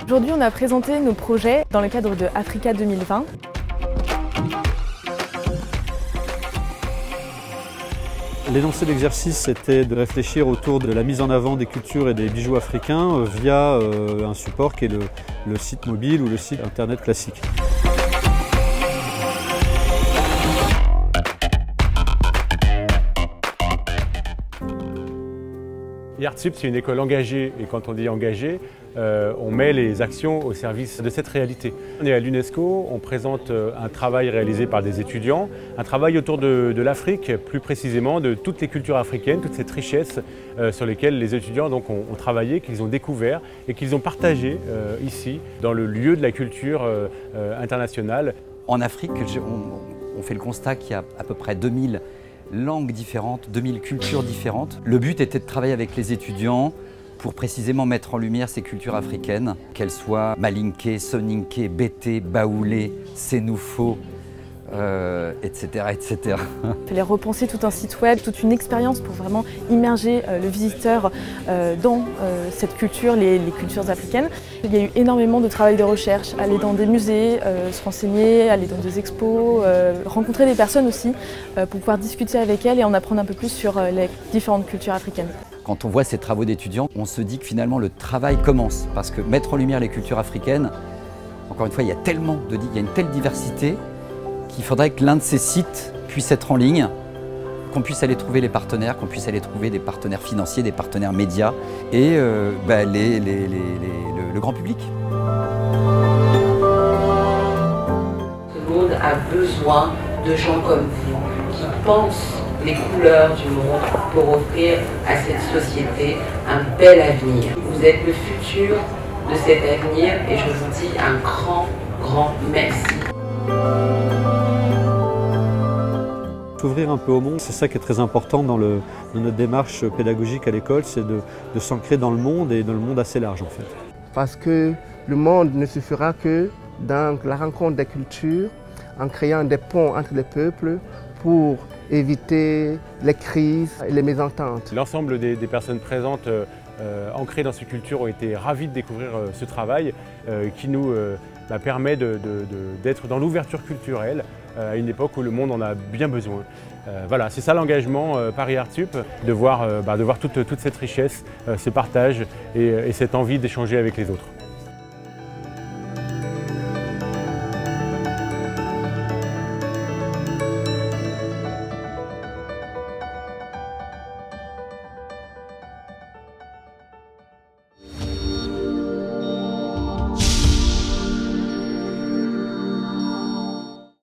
Aujourd'hui, on a présenté nos projets dans le cadre de Africa 2020. L'énoncé de l'exercice était de réfléchir autour de la mise en avant des cultures et des bijoux africains via un support qui est le site mobile ou le site internet classique. IARTSUP, c'est une école engagée, et quand on dit engagée, on met les actions au service de cette réalité. On est à l'UNESCO, on présente un travail réalisé par des étudiants, un travail autour de l'Afrique, plus précisément de toutes les cultures africaines, toute cette richesse sur lesquelles les étudiants donc, ont travaillé, qu'ils ont découvert et qu'ils ont partagé ici, dans le lieu de la culture internationale. En Afrique, on fait le constat qu'il y a à peu près 2000 langues différentes, 2000 cultures différentes. Le but était de travailler avec les étudiants pour précisément mettre en lumière ces cultures africaines, qu'elles soient malinké, soninké, bété, baoulé, sénoufo, etc., etc. Il fallait repenser tout un site web, toute une expérience pour vraiment immerger le visiteur dans cette culture, les cultures africaines. Il y a eu énormément de travail de recherche, aller dans des musées, se renseigner, aller dans des expos, rencontrer des personnes aussi pour pouvoir discuter avec elles et en apprendre un peu plus sur les différentes cultures africaines. Quand on voit ces travaux d'étudiants, on se dit que finalement le travail commence parce que mettre en lumière les cultures africaines, encore une fois, il y a une telle diversité qu'il faudrait que l'un de ces sites puisse être en ligne, qu'on puisse aller trouver les partenaires, qu'on puisse aller trouver des partenaires financiers, des partenaires médias et le grand public. Le monde a besoin de gens comme vous qui pensent les couleurs du monde pour offrir à cette société un bel avenir. Vous êtes le futur de cet avenir et je vous dis un grand merci. S'ouvrir un peu au monde, c'est ça qui est très important dans notre démarche pédagogique à l'école, c'est de s'ancrer dans le monde et dans le monde assez large en fait. Parce que le monde ne se fera que dans la rencontre des cultures, en créant des ponts entre les peuples pour éviter les crises et les mésententes. L'ensemble des personnes présentes ancrées dans ces cultures ont été ravis de découvrir ce travail qui nous permet d'être dans l'ouverture culturelle à une époque où le monde en a bien besoin. Voilà, c'est ça l'engagement par IARTSUP, de voir toute cette richesse, ce partage et cette envie d'échanger avec les autres.